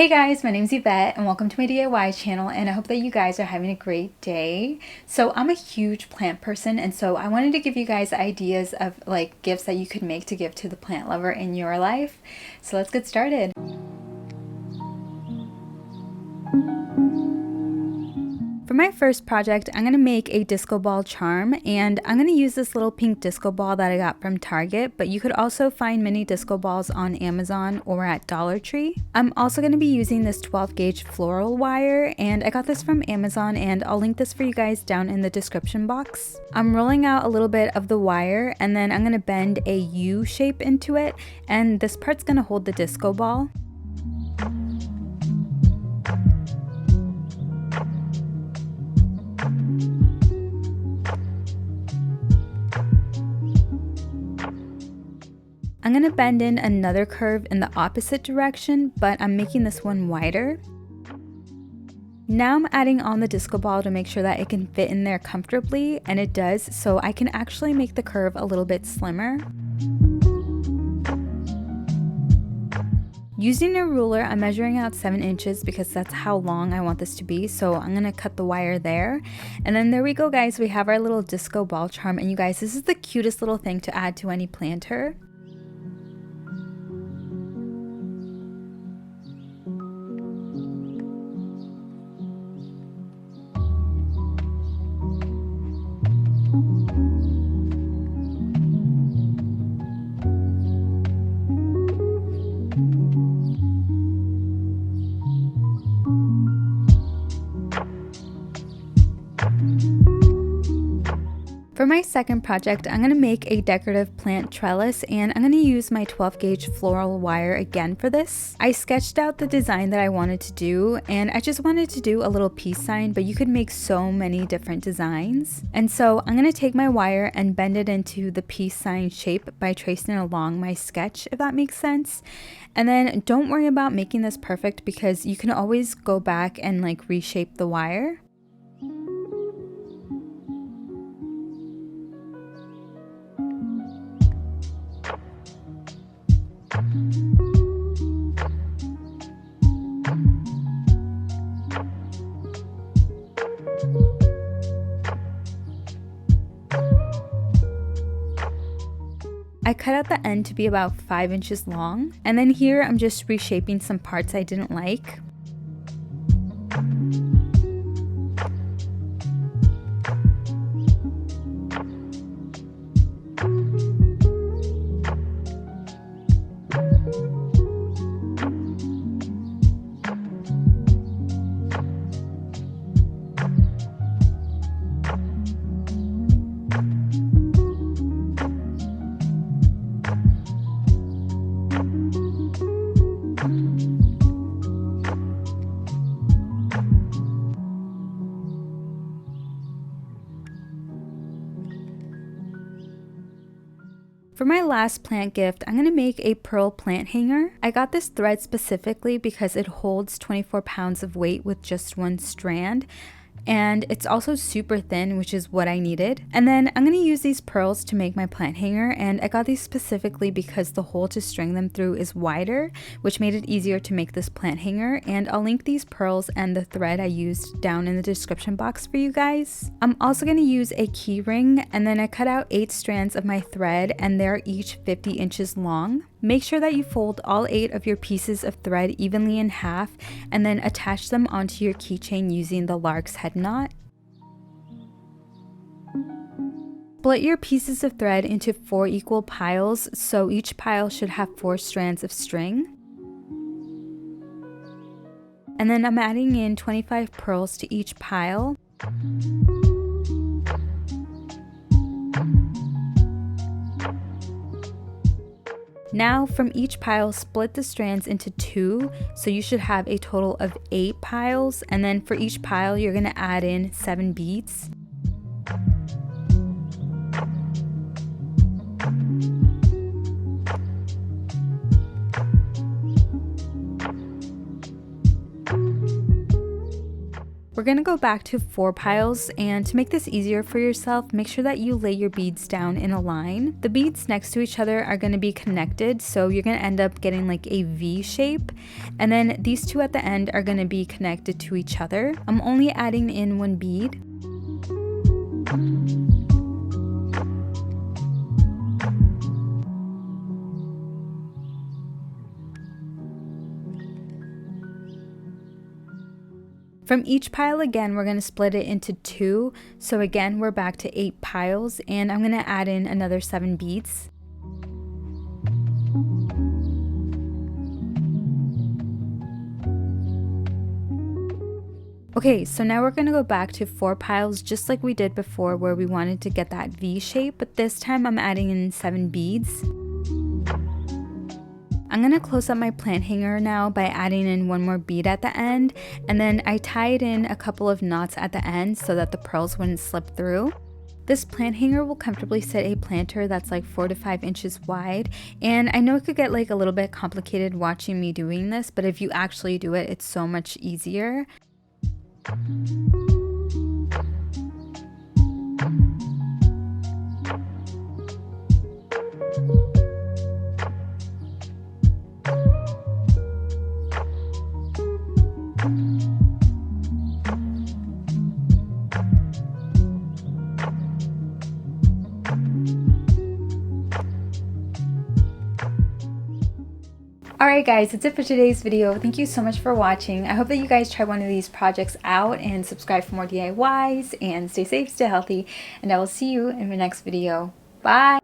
Hey guys, my name's Yvette and welcome to my DIY channel, and I hope that you guys are having a great day. So I'm a huge plant person, and so I wanted to give you guys ideas of like gifts that you could make to give to the plant lover in your life. So let's get started. For my first project, I'm going to make a disco ball charm, and I'm going to use this little pink disco ball that I got from Target, but you could also find mini disco balls on Amazon or at Dollar Tree. I'm also going to be using this 12 gauge floral wire, and I got this from Amazon, and I'll link this for you guys down in the description box. I'm rolling out a little bit of the wire, and then I'm going to bend a U shape into it, and this part's going to hold the disco ball. I'm going to bend in another curve in the opposite direction, but I'm making this one wider. Now I'm adding on the disco ball to make sure that it can fit in there comfortably, and it does, so I can actually make the curve a little bit slimmer. Using a ruler, I'm measuring out 7 inches because that's how long I want this to be, so I'm going to cut the wire there. And then there we go guys, we have our little disco ball charm, and you guys, this is the cutest little thing to add to any planter. For my second project, I'm going to make a decorative plant trellis, and I'm going to use my 12 gauge floral wire again for this. I sketched out the design that I wanted to do, and I just wanted to do a little peace sign, but you could make so many different designs. And so I'm going to take my wire and bend it into the peace sign shape by tracing it along my sketch, if that makes sense. And then don't worry about making this perfect because you can always go back and like reshape the wire. I cut out the end to be about 5 inches long, and then here I'm just reshaping some parts I didn't like. For my last plant gift, I'm going to make a pearl plant hanger. I got this thread specifically because it holds 24 pounds of weight with just one strand. And it's also super thin, which is what I needed. And then I'm going to use these pearls to make my plant hanger, and I got these specifically because the hole to string them through is wider, which made it easier to make this plant hanger. And I'll link these pearls and the thread I used down in the description box for you guys. I'm also going to use a key ring, and then I cut out 8 strands of my thread, and they're each 50 inches long. Make sure that you fold all 8 of your pieces of thread evenly in half and then attach them onto your keychain using the lark's head knot. Split your pieces of thread into 4 equal piles, so each pile should have 4 strands of string. And then I'm adding in 25 pearls to each pile. Now from each pile, split the strands into 2, so you should have a total of 8 piles, and then for each pile you're going to add in 7 beads. We're gonna go back to 4 piles, and to make this easier for yourself, make sure that you lay your beads down in a line. The beads next to each other are gonna be connected, so you're gonna end up getting like a V shape, and then these two at the end are gonna be connected to each other. I'm only adding in 1 bead. From each pile again, we're going to split it into 2. So again, we're back to 8 piles, and I'm going to add in another 7 beads. Okay, so now we're going to go back to 4 piles just like we did before, where we wanted to get that V shape, but this time I'm adding in 7 beads. I'm going to close up my plant hanger now by adding in 1 more bead at the end, and then I tied in a couple of knots at the end so that the pearls wouldn't slip through. This plant hanger will comfortably sit a planter that's like 4 to 5 inches wide, and I know it could get like a little bit complicated watching me doing this, but if you actually do it, it's so much easier. Alright guys, that's it for today's video. Thank you so much for watching. I hope that you guys try one of these projects out and subscribe for more DIYs, and stay safe, stay healthy, and I will see you in my next video. Bye!